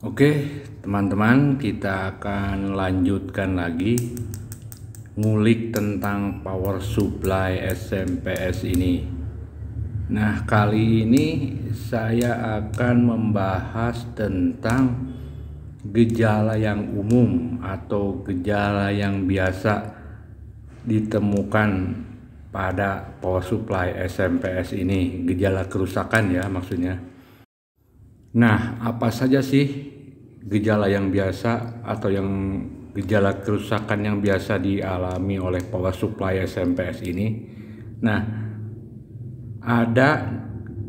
Oke, teman-teman, kita akan lanjutkan lagi ngulik tentang power supply SMPS ini. Nah, kali ini saya akan membahas tentang gejala yang umum atau gejala yang biasa ditemukan pada power supply SMPS ini, gejala kerusakan ya maksudnya. Nah, apa saja sih gejala yang biasa atau yang gejala kerusakan yang biasa dialami oleh power supply SMPS ini? Nah, ada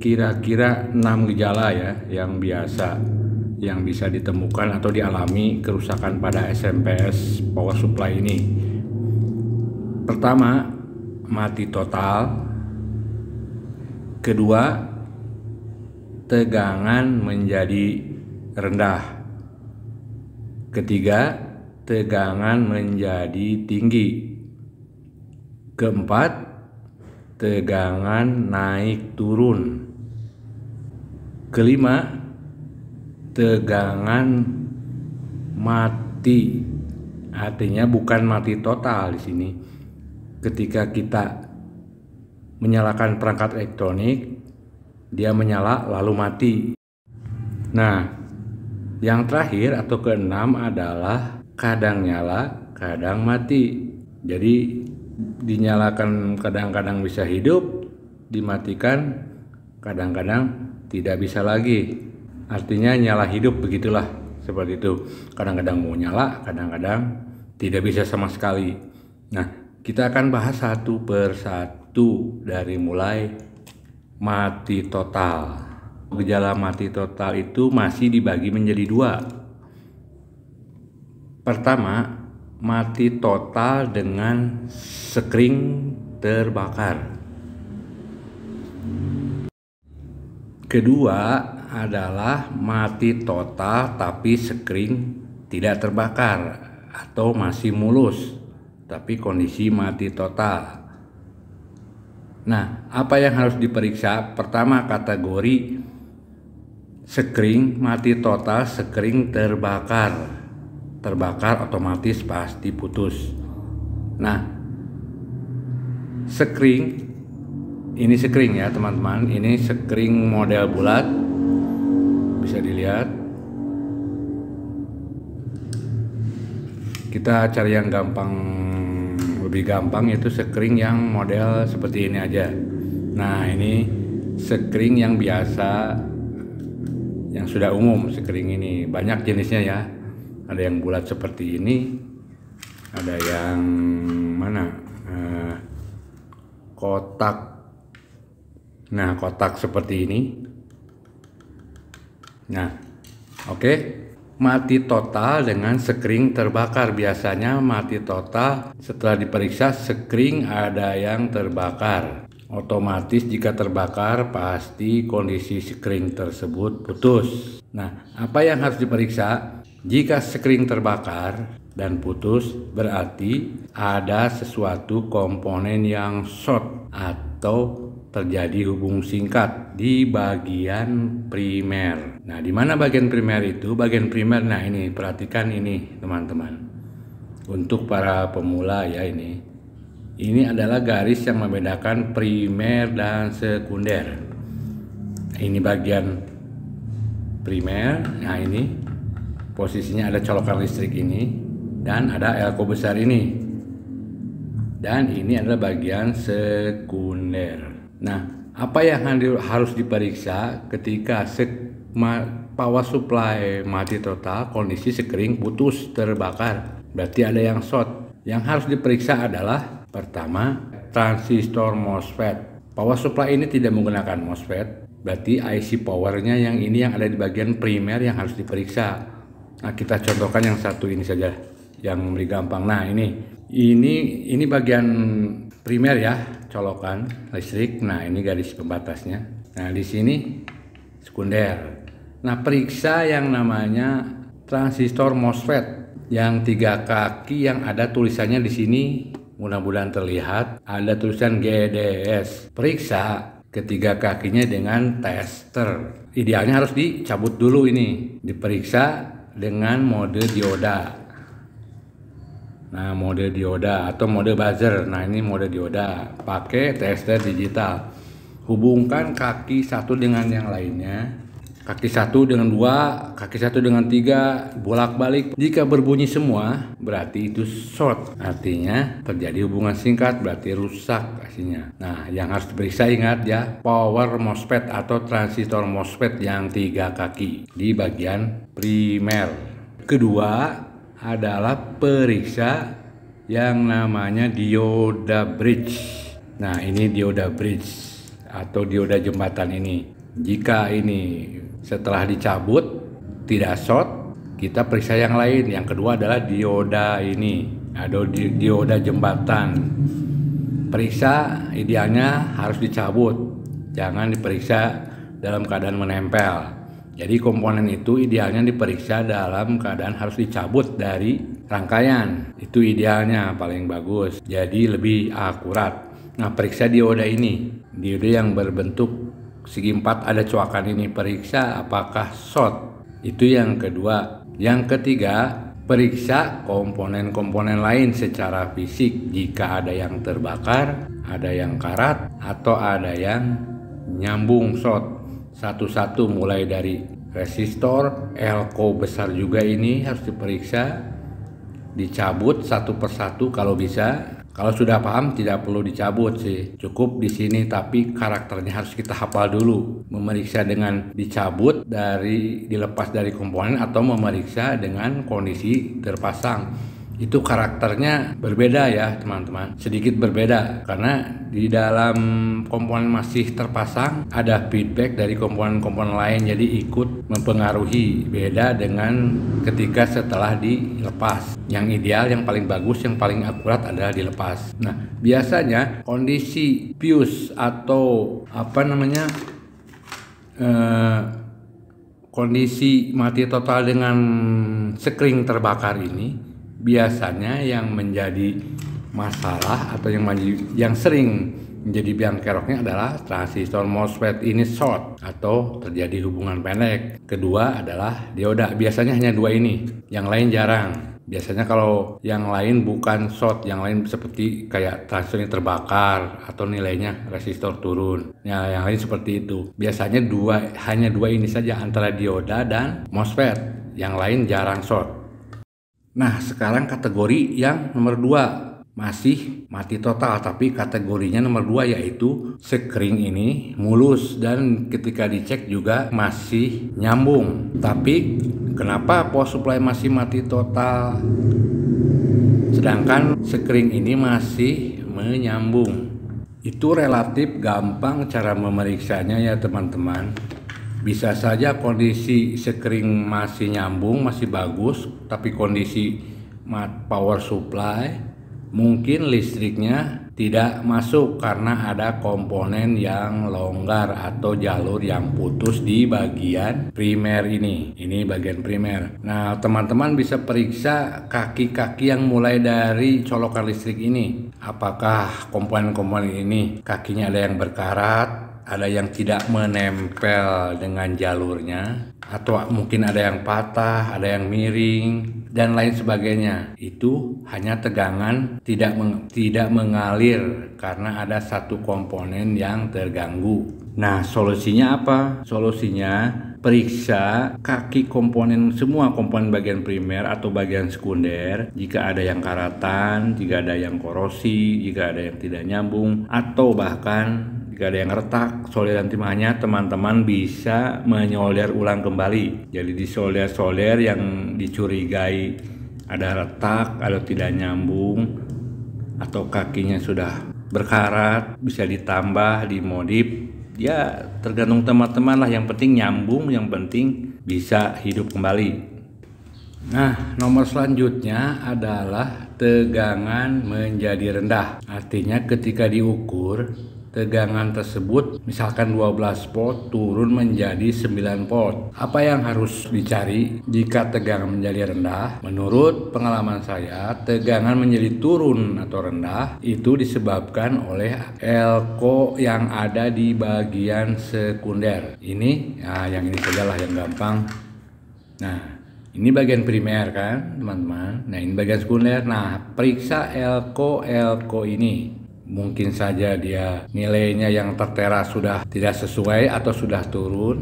kira-kira 6 gejala ya yang biasa yang bisa ditemukan atau dialami kerusakan pada SMPS power supply ini. Pertama, mati total. Kedua, tegangan menjadi rendah. Ketiga, tegangan menjadi tinggi. Keempat, tegangan naik turun. Kelima, tegangan mati. Artinya bukan mati total di sini. Ketika kita menyalakan perangkat elektronik, dia menyala lalu mati. Nah, yang terakhir atau keenam adalah kadang nyala, kadang mati. Jadi dinyalakan kadang-kadang bisa hidup, dimatikan kadang-kadang tidak bisa lagi. Artinya nyala hidup begitulah, seperti itu. Kadang-kadang mau nyala, kadang-kadang tidak bisa sama sekali. Nah, kita akan bahas satu persatu dari mulai mati total. Gejala mati total itu masih dibagi menjadi dua. Pertama, mati total dengan sekring terbakar. Kedua adalah mati total tapi sekring tidak terbakar atau masih mulus tapi kondisi mati total. Nah, apa yang harus diperiksa? Pertama, kategori sekring mati total, sekring terbakar. Terbakar otomatis pasti putus. Nah, sekring ini sekring ya teman-teman. Ini sekring model bulat. Bisa dilihat. Kita cari yang lebih gampang, yaitu sekring yang model seperti ini aja. Nah, ini sekring yang biasa, yang sudah umum. Sekring ini banyak jenisnya ya. Ada yang bulat seperti ini, ada yang kotak. Nah, kotak seperti ini. Nah, oke. Mati total dengan sekring terbakar. Biasanya mati total setelah diperiksa sekring ada yang terbakar. Otomatis jika terbakar pasti kondisi sekring tersebut putus. Nah, apa yang harus diperiksa? Jika sekring terbakar dan putus, berarti ada sesuatu komponen yang short atau terjadi hubung singkat di bagian primer. Nah, di mana bagian primer itu? Bagian primer, nah ini perhatikan ini teman-teman. Untuk para pemula ya ini. Ini adalah garis yang membedakan primer dan sekunder. Ini bagian primer. Nah, ini posisinya ada colokan listrik ini dan ada elko besar ini. Dan ini adalah bagian sekunder. Nah, apa yang harus diperiksa ketika power supply mati total, kondisi sekring putus terbakar? Berarti ada yang short. Yang harus diperiksa adalah pertama, transistor MOSFET. Power supply ini tidak menggunakan MOSFET, berarti IC powernya yang ini yang ada di bagian primer yang harus diperiksa. Nah, kita contohkan yang satu ini saja, yang lebih gampang. Nah, ini bagian primer ya, colokan listrik. Nah, ini garis pembatasnya. Nah, di sini sekunder. Nah, periksa yang namanya transistor MOSFET yang 3 kaki yang ada tulisannya di sini. Mudah-mudahan terlihat ada tulisan GDS. Periksa ketiga kakinya dengan tester. idealnya harus dicabut dulu ini, diperiksa dengan mode dioda. Nah, mode dioda atau mode buzzer. Nah, ini mode dioda pakai tester digital. Hubungkan kaki satu dengan yang lainnya. Kaki satu dengan dua, kaki satu dengan tiga, bolak-balik. Jika berbunyi semua, berarti itu short. Artinya terjadi hubungan singkat, berarti rusak hasilnya. Nah, yang harus diperiksa ingat ya, power MOSFET atau transistor MOSFET yang 3 kaki di bagian primer. Kedua adalah periksa yang namanya dioda bridge. Nah, ini dioda bridge atau dioda jembatan ini. Jika ini setelah dicabut tidak short, kita periksa yang lain. Yang kedua adalah dioda ini, ada dioda jembatan. Periksa idealnya harus dicabut, jangan diperiksa dalam keadaan menempel. Jadi komponen itu idealnya diperiksa dalam keadaan harus dicabut dari rangkaian. Itu idealnya paling bagus, jadi lebih akurat. Nah, periksa dioda ini, dioda yang berbentuk segi 4 ada coakan ini, periksa apakah short. Itu yang kedua. Yang ketiga, periksa komponen-komponen lain secara fisik. Jika ada yang terbakar, ada yang karat, atau ada yang nyambung short. Satu-satu mulai dari resistor, elko besar juga ini harus diperiksa, dicabut satu persatu kalau bisa. Kalau sudah paham tidak perlu dicabut sih, cukup di sini, tapi karakternya harus kita hafal dulu. Memeriksa dengan dicabut dilepas dari komponen atau memeriksa dengan kondisi terpasang. Itu karakternya berbeda ya teman-teman, sedikit berbeda karena di dalam komponen masih terpasang ada feedback dari komponen-komponen lain, jadi ikut mempengaruhi. Beda dengan ketika setelah dilepas. Yang ideal, yang paling bagus, yang paling akurat adalah dilepas. Nah, biasanya kondisi fuse atau kondisi mati total dengan sekring terbakar ini biasanya yang menjadi masalah atau yang sering menjadi biang keroknya adalah transistor MOSFET ini short atau terjadi hubungan pendek. Kedua adalah dioda, biasanya hanya dua ini, yang lain jarang. Biasanya kalau yang lain bukan short, yang lain seperti kayak transistor ini terbakar atau nilainya resistor turun. Ya, yang lain seperti itu. Biasanya hanya dua ini saja antara dioda dan MOSFET, yang lain jarang short. Nah, sekarang kategori yang nomor 2 masih mati total, tapi kategorinya nomor 2 yaitu sekring ini mulus dan ketika dicek juga masih nyambung. Tapi kenapa power supply masih mati total sedangkan sekring ini masih menyambung? Itu relatif gampang cara memeriksanya ya teman-teman. Bisa saja kondisi sekring masih nyambung, masih bagus, tapi kondisi power supply mungkin listriknya tidak masuk karena ada komponen yang longgar atau jalur yang putus di bagian primer ini. Ini bagian primer. Nah, teman-teman bisa periksa kaki-kaki yang mulai dari colokan listrik ini. Apakah komponen-komponen ini kakinya ada yang berkarat, ada yang tidak menempel dengan jalurnya, atau mungkin ada yang patah, ada yang miring, dan lain sebagainya. Itu hanya tegangan tidak mengalir karena ada satu komponen yang terganggu. Nah, solusinya apa? Solusinya periksa kaki komponen, semua komponen bagian primer atau bagian sekunder. Jika ada yang karatan, jika ada yang korosi, jika ada yang tidak nyambung, atau bahkan jika ada yang retak, solderan timahnya teman-teman bisa menyolder ulang kembali. Jadi disolder-solder yang dicurigai ada retak, ada tidak nyambung, atau kakinya sudah berkarat, bisa ditambah, dimodif. Ya tergantung teman-teman lah, yang penting nyambung, yang penting bisa hidup kembali. Nah, nomor selanjutnya adalah tegangan menjadi rendah. Artinya ketika diukur tegangan tersebut misalkan 12 volt turun menjadi 9 volt. Apa yang harus dicari jika tegangan menjadi rendah? Menurut pengalaman saya, tegangan menjadi turun atau rendah itu disebabkan oleh elko yang ada di bagian sekunder. Ini, yang ini sajalah yang gampang. Nah, ini bagian primer kan teman-teman. Nah, ini bagian sekunder. Nah, periksa elko ini. Mungkin saja dia nilainya yang tertera sudah tidak sesuai atau sudah turun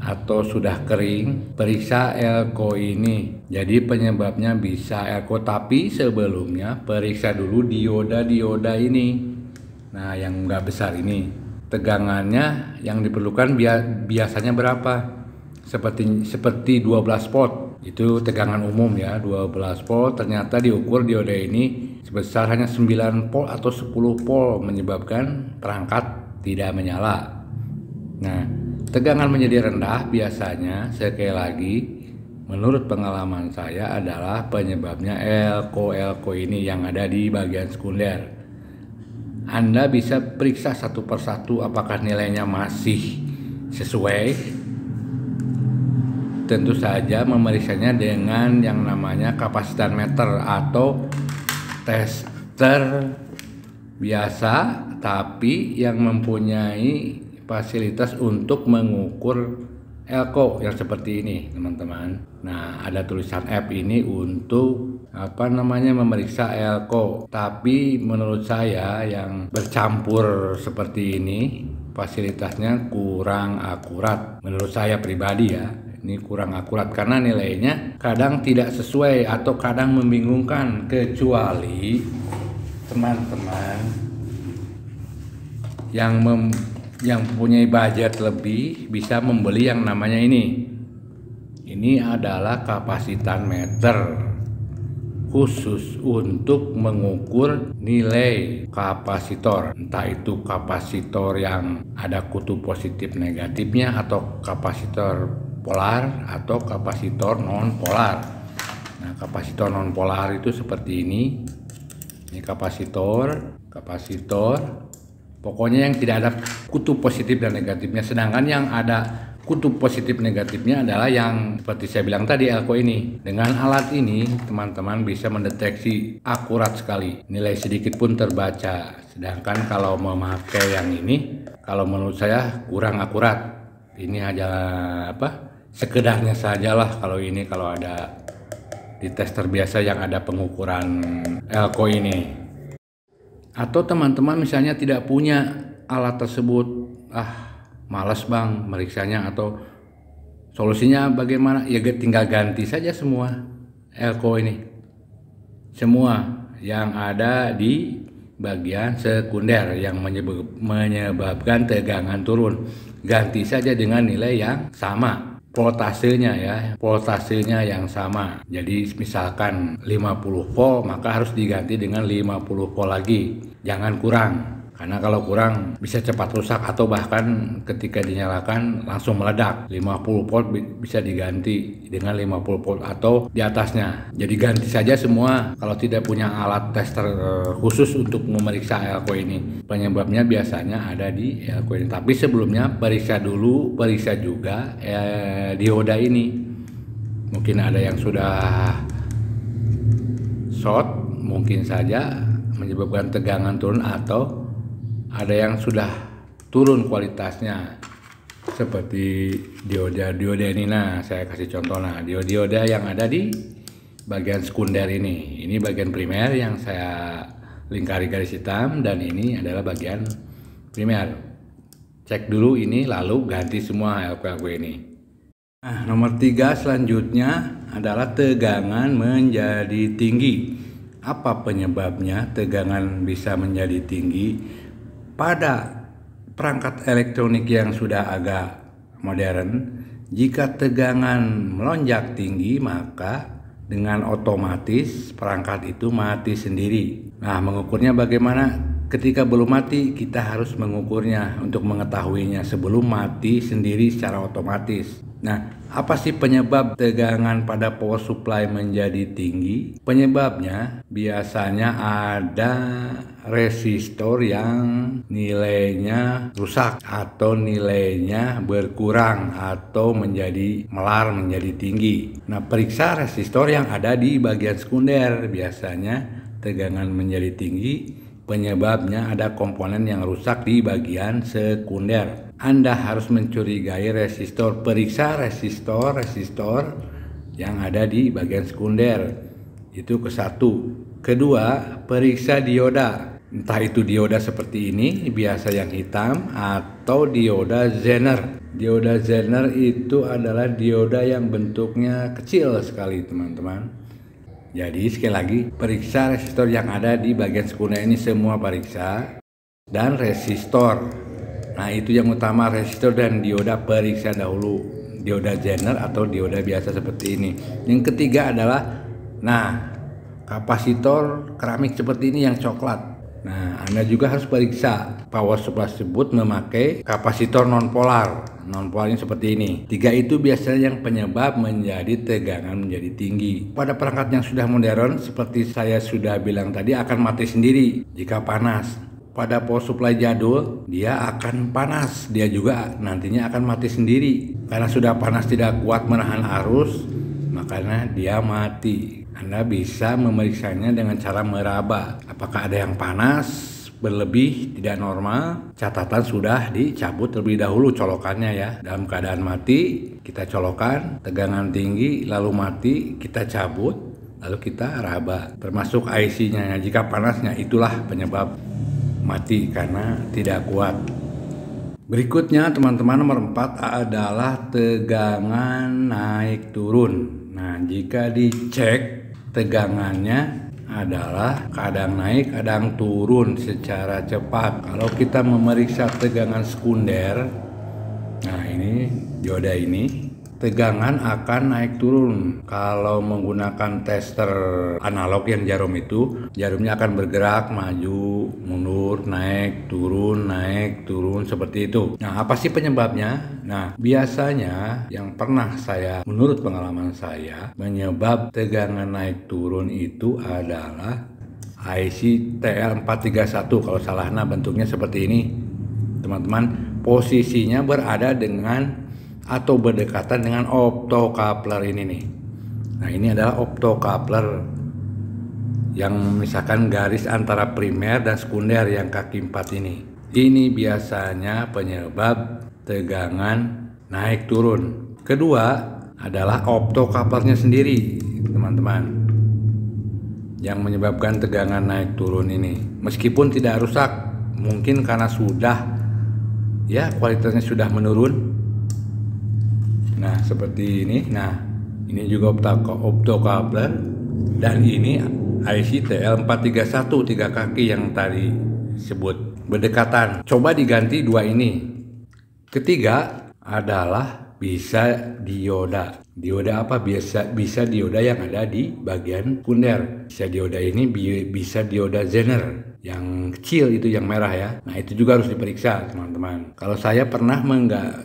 atau sudah kering. Periksa elko ini. Jadi penyebabnya bisa elko, tapi sebelumnya periksa dulu dioda ini. Nah, yang nggak besar ini. Tegangannya yang diperlukan biasanya berapa? Seperti 12 volt. Itu tegangan umum ya, 12 volt. Ternyata diukur dioda ini sebesar hanya 9 volt atau 10 volt, menyebabkan perangkat tidak menyala. Nah, tegangan menjadi rendah biasanya, sekali lagi menurut pengalaman saya, adalah penyebabnya elko ini yang ada di bagian sekunder. Anda bisa periksa satu persatu apakah nilainya masih sesuai. Tentu saja memeriksanya dengan yang namanya kapasitan meter atau tester biasa, tapi yang mempunyai fasilitas untuk mengukur elko yang seperti ini, teman-teman. Nah, ada tulisan F ini untuk memeriksa elko. Tapi menurut saya yang bercampur seperti ini fasilitasnya kurang akurat. Menurut saya pribadi ya. Ini kurang akurat karena nilainya kadang tidak sesuai atau kadang membingungkan, kecuali teman-teman yang punya budget lebih bisa membeli yang namanya ini. Ini adalah kapasitan meter khusus untuk mengukur nilai kapasitor, entah itu kapasitor yang ada kutub positif negatifnya atau kapasitor polar atau kapasitor non polar. Nah, kapasitor non polar itu seperti ini. Ini kapasitor, pokoknya yang tidak ada kutub positif dan negatifnya. Sedangkan yang ada kutub positif negatifnya adalah yang seperti saya bilang tadi, elko ini. Dengan alat ini teman-teman bisa mendeteksi akurat sekali, nilai sedikit pun terbaca. Sedangkan kalau memakai yang ini, kalau menurut saya kurang akurat. Ini hanya sekedarnya sajalah kalau ini, kalau ada di tester biasa yang ada pengukuran elko ini. Atau teman-teman misalnya tidak punya alat tersebut, malas bang meriksanya, atau solusinya bagaimana? Ya tinggal ganti saja semua elko ini, semua yang ada di bagian sekunder yang menyebabkan tegangan turun, ganti saja dengan nilai yang sama. Voltasenya yang sama. Jadi misalkan 50 volt, maka harus diganti dengan 50 volt lagi, jangan kurang. Karena kalau kurang bisa cepat rusak atau bahkan ketika dinyalakan langsung meledak. 50 volt bisa diganti dengan 50 volt atau di atasnya. Jadi ganti saja semua kalau tidak punya alat tester khusus untuk memeriksa elko ini. Penyebabnya biasanya ada di elko ini. Tapi sebelumnya periksa juga dioda ini. Mungkin ada yang sudah short, mungkin saja menyebabkan tegangan turun, atau ada yang sudah turun kualitasnya seperti dioda ini. Nah, saya kasih contoh. Nah, dioda yang ada di bagian sekunder ini bagian primer yang saya lingkari garis hitam, dan ini adalah bagian primer. Cek dulu ini, lalu ganti semua elko ini. Nah, nomor 3 selanjutnya adalah tegangan menjadi tinggi. Apa penyebabnya tegangan bisa menjadi tinggi? Pada perangkat elektronik yang sudah agak modern, jika tegangan melonjak tinggi, maka dengan otomatis perangkat itu mati sendiri. Nah, mengukurnya bagaimana? ketika belum mati kita harus mengukurnya untuk mengetahuinya sebelum mati sendiri secara otomatis. Nah, apa sih penyebab tegangan pada power supply menjadi tinggi? Penyebabnya biasanya ada resistor yang nilainya rusak atau nilainya berkurang atau menjadi melar, menjadi tinggi. Nah, periksa resistor yang ada di bagian sekunder. Biasanya tegangan menjadi tinggi, penyebabnya ada komponen yang rusak di bagian sekunder. Anda harus mencurigai resistor. Periksa resistor yang ada di bagian sekunder. Itu ke satu. Kedua, periksa dioda. Entah itu dioda seperti ini, biasa yang hitam, atau dioda Zener. Dioda Zener itu adalah dioda yang bentuknya kecil sekali, teman-teman. Jadi sekali lagi, periksa resistor yang ada di bagian sekunder ini, semua periksa. Dan resistor. Nah, itu yang utama, resistor dan dioda periksa dahulu. Dioda Zener atau dioda biasa seperti ini. Yang ketiga adalah, kapasitor keramik seperti ini yang coklat. Nah, Anda juga harus periksa. Power supply tersebut memakai kapasitor non-polar. Non-polar ini seperti ini. Tiga itu biasanya yang penyebab menjadi tegangan menjadi tinggi. Pada perangkat yang sudah modern, seperti saya sudah bilang tadi, akan mati sendiri jika panas. Pada power supply jadul, dia akan panas. Dia juga nantinya akan mati sendiri. Karena sudah panas tidak kuat menahan arus, makanya dia mati. Anda bisa memeriksanya dengan cara meraba. Apakah ada yang panas, berlebih, tidak normal? Catatan sudah dicabut terlebih dahulu colokannya ya. Dalam keadaan mati, kita colokan. Tegangan tinggi, lalu mati, kita cabut. Lalu kita raba. Termasuk IC-nya. Jika panasnya, itulah penyebab mati karena tidak kuat. Berikutnya teman-teman, nomor 4 adalah tegangan naik turun. Nah, jika dicek tegangannya adalah kadang naik kadang turun secara cepat. Kalau kita memeriksa tegangan sekunder, nah ini dioda ini, tegangan akan naik turun. Kalau menggunakan tester analog yang jarum itu, jarumnya akan bergerak maju, mundur, naik, turun, seperti itu. Nah, apa sih penyebabnya? Nah, biasanya yang pernah menurut pengalaman saya, penyebab tegangan naik turun itu adalah IC TL431 kalau salah. Nah, bentuknya seperti ini. Teman-teman, posisinya berada dengan atau berdekatan dengan optocoupler ini nih. Nah, ini adalah optocoupler yang memisahkan garis antara primer dan sekunder yang kaki 4 ini. Ini biasanya penyebab tegangan naik turun. Kedua adalah optocouplernya sendiri, teman-teman, yang menyebabkan tegangan naik turun ini. Meskipun tidak rusak, mungkin karena sudah kualitasnya sudah menurun. Nah, seperti ini. Nah, ini juga optocoupler, dan ini IC TL431 3 kaki yang tadi sebut berdekatan. Coba diganti dua ini. Ketiga adalah bisa dioda. Dioda apa? Bisa dioda yang ada di bagian sekunder. Bisa dioda ini, bisa dioda Zener yang kecil itu, yang merah ya. Nah, itu juga harus diperiksa, teman-teman. Kalau saya pernah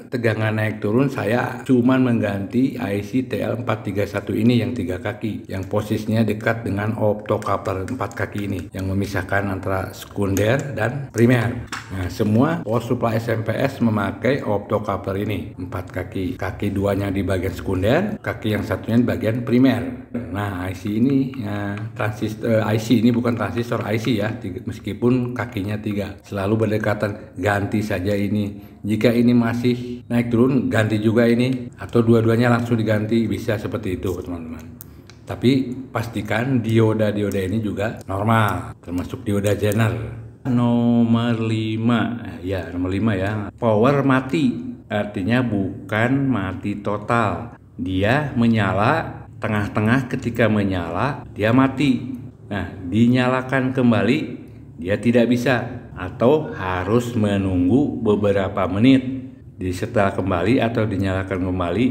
tegangan naik turun, saya cuman mengganti IC TL431 ini yang 3 kaki, yang posisinya dekat dengan optocoupler 4 kaki ini, yang memisahkan antara sekunder dan primer. Nah, semua power supply SMPS memakai optocoupler ini 4 kaki. Kaki duanya di bagian sekunder, kaki yang satunya di bagian primer. Nah, IC ini IC ini bukan transistor, IC ya, meskipun kakinya 3, selalu berdekatan. Ganti saja ini. Jika ini masih naik turun, ganti juga ini, atau dua-duanya langsung diganti, bisa seperti itu, teman-teman. Tapi pastikan dioda ini juga normal, termasuk dioda Zener. Nomor 5 ya, power mati, artinya bukan mati total. Dia menyala tengah-tengah, ketika menyala dia mati. Nah, dinyalakan kembali dia tidak bisa, atau harus menunggu beberapa menit. Jadi setelah kembali atau dinyalakan kembali,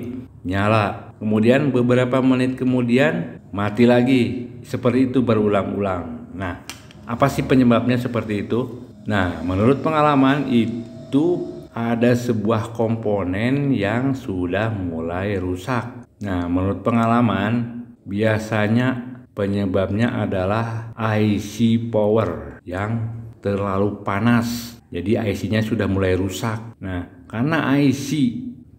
nyala. Kemudian beberapa menit kemudian mati lagi. Seperti itu berulang-ulang. Nah, Apa sih penyebabnya seperti itu? Nah, menurut pengalaman itu ada sebuah komponen yang sudah mulai rusak. Nah, menurut pengalaman biasanya penyebabnya adalah IC power yang terlalu panas. Jadi IC-nya sudah mulai rusak. Nah, karena IC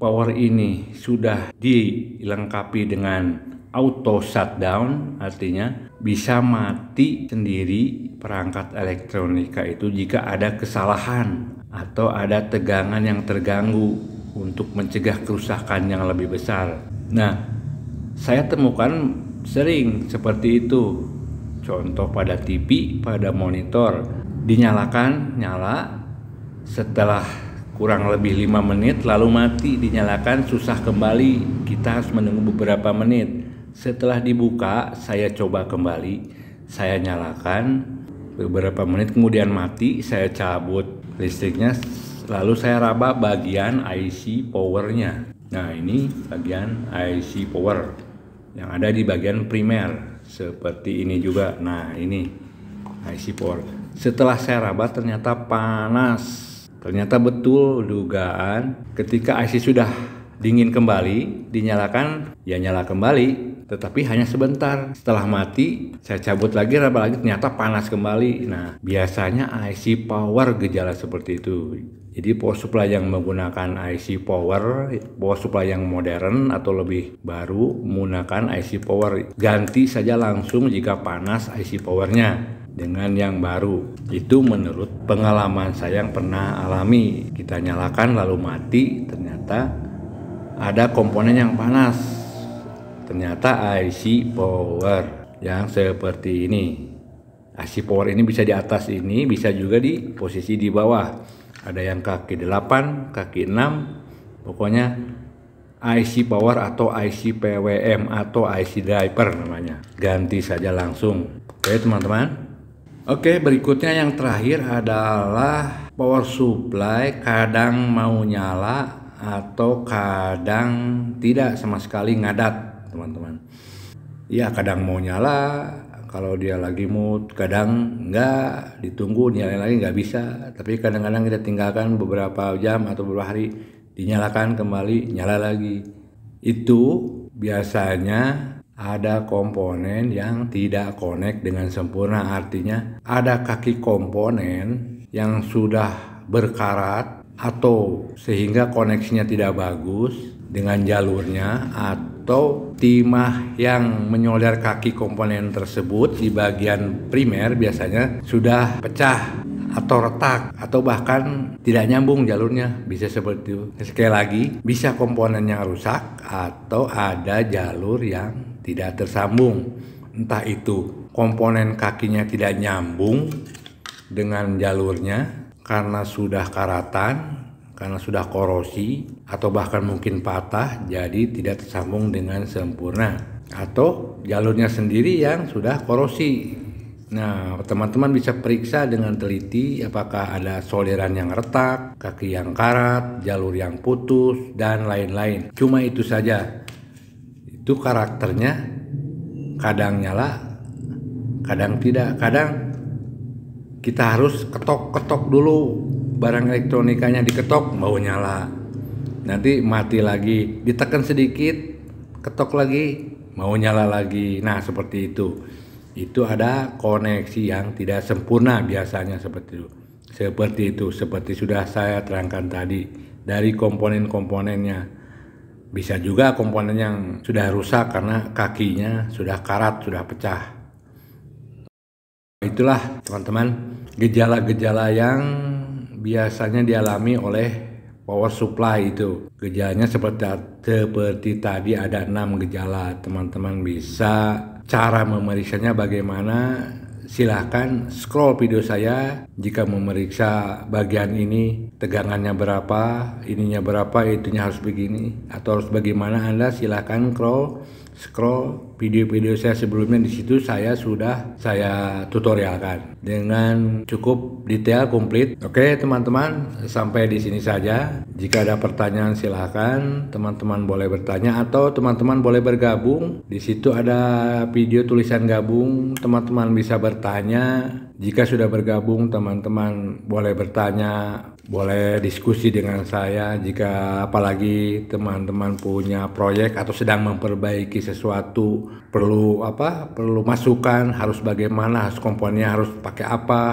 power ini sudah dilengkapi dengan auto shutdown, artinya bisa mati sendiri perangkat elektronika itu jika ada kesalahan atau ada tegangan yang terganggu untuk mencegah kerusakan yang lebih besar. Nah, saya temukan sering seperti itu. Contoh pada TV, pada monitor, dinyalakan, nyala, setelah kurang lebih 5 menit lalu mati, dinyalakan, susah kembali, kita harus menunggu beberapa menit. Setelah dibuka, saya coba kembali, saya nyalakan, beberapa menit kemudian mati, saya cabut listriknya, lalu saya raba bagian IC powernya. Nah, ini bagian IC power yang ada di bagian primer, seperti ini juga. Nah, ini IC power. Setelah saya raba ternyata panas. Ternyata betul dugaan, ketika IC sudah dingin kembali, dinyalakan, ya nyala kembali, tetapi hanya sebentar. Setelah mati, saya cabut lagi, raba lagi, ternyata panas kembali. Nah, biasanya IC power gejala seperti itu. Jadi power supply yang menggunakan IC power supply yang modern atau lebih baru menggunakan IC power, ganti saja langsung jika panas IC powernya dengan yang baru. Itu menurut pengalaman saya yang pernah alami. Kita nyalakan lalu mati, ternyata ada komponen yang panas, ternyata IC power yang seperti ini. IC power ini bisa di atas ini, bisa juga di posisi di bawah. Ada yang kaki 8, kaki 6, pokoknya IC power atau IC PWM atau IC driver namanya. Ganti saja langsung. Oke teman-teman. Oke, berikutnya yang terakhir adalah power supply kadang mau nyala atau kadang tidak, sama sekali ngadat teman-teman. Ya, kadang mau nyala kalau dia lagi mood, kadang enggak, ditunggu nyalain lagi nggak bisa. Tapi kadang-kadang kita tinggalkan beberapa jam atau beberapa hari, dinyalakan kembali, nyala lagi. Itu biasanya ada komponen yang tidak connect dengan sempurna, artinya ada kaki komponen yang sudah berkarat atau sehingga koneksinya tidak bagus dengan jalurnya, atau timah yang menyolder kaki komponen tersebut di bagian primer biasanya sudah pecah atau retak atau bahkan tidak nyambung jalurnya, bisa seperti itu. Sekali lagi, bisa komponen yang rusak atau ada jalur yang tidak tersambung, entah itu komponen kakinya tidak nyambung dengan jalurnya karena sudah karatan, karena sudah korosi, atau bahkan mungkin patah jadi tidak tersambung dengan sempurna, atau jalurnya sendiri yang sudah korosi. Nah, teman-teman bisa periksa dengan teliti apakah ada solderan yang retak, kaki yang karat, jalur yang putus, dan lain-lain. Cuma itu saja. Itu karakternya, kadang nyala, kadang tidak. Kadang kita harus ketok-ketok dulu, barang elektronikanya diketok mau nyala, nanti mati lagi, ditekan sedikit, ketok lagi, mau nyala lagi. Nah, seperti itu. Itu ada koneksi yang tidak sempurna biasanya seperti itu. Seperti sudah saya terangkan tadi, dari komponen-komponennya. Bisa juga komponen yang sudah rusak karena kakinya sudah karat, sudah pecah. Itulah teman-teman gejala-gejala yang biasanya dialami oleh power supply itu. Gejalanya seperti tadi ada 6 gejala. Teman-teman bisa, cara memeriksanya bagaimana, silahkan scroll video saya. Jika memeriksa bagian ini tegangannya berapa, ininya berapa, itunya harus begini atau harus bagaimana, Anda silahkan scroll video-video saya sebelumnya, di situ saya tutorialkan dengan cukup detail, komplit. Oke teman-teman, sampai di sini saja. Jika ada pertanyaan silahkan teman-teman boleh bertanya atau teman-teman boleh bergabung. Di situ ada video tulisan gabung, teman-teman bisa bertanya. Jika sudah bergabung, teman-teman boleh bertanya, boleh diskusi dengan saya. Jika apalagi teman-teman punya proyek atau sedang memperbaiki sesuatu, perlu masukan, harus bagaimana, harus komponennya harus pakai apa,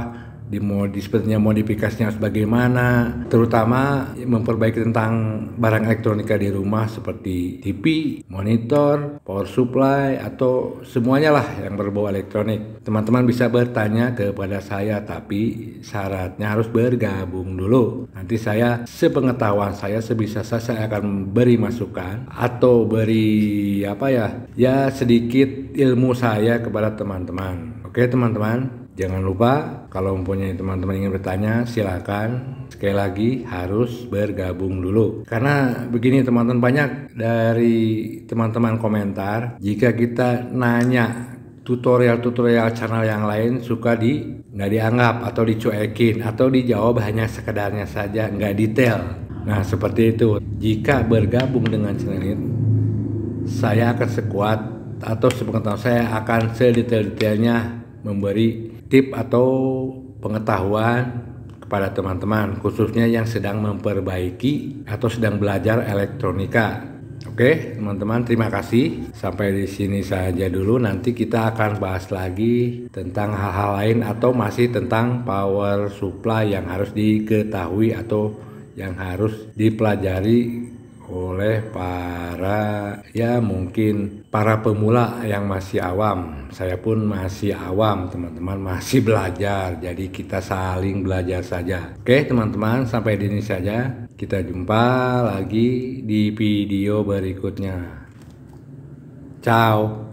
sepertinya modifikasinya harus bagaimana, terutama memperbaiki tentang barang elektronika di rumah seperti TV, monitor, power supply, atau semuanya lah yang berbau elektronik. Teman-teman bisa bertanya kepada saya, tapi syaratnya harus bergabung dulu. Nanti saya, sepengetahuan saya, sebisa saya akan beri masukan atau beri sedikit ilmu saya kepada teman-teman. Oke teman-teman, jangan lupa kalau mempunyai teman-teman ingin bertanya, silakan. Sekali lagi harus bergabung dulu. Karena begini teman-teman, banyak dari teman-teman komentar, jika kita nanya tutorial channel yang lain suka nggak dianggap atau dicuekin atau dijawab hanya sekedarnya saja, nggak detail. Nah seperti itu. Jika bergabung dengan channel ini, saya akan sekuat atau sepengetahuan saya akan sedetail-detailnya memberi tip atau pengetahuan kepada teman-teman, khususnya yang sedang memperbaiki atau sedang belajar elektronika. Oke teman-teman, terima kasih. Sampai di sini saja dulu. Nanti kita akan bahas lagi tentang hal-hal lain atau masih tentang power supply yang harus diketahui atau yang harus dipelajari oleh mungkin para pemula yang masih awam. Saya pun masih awam teman-teman, masih belajar, jadi kita saling belajar saja. Oke teman-teman, sampai di sini saja. Kita jumpa lagi di video berikutnya. Ciao.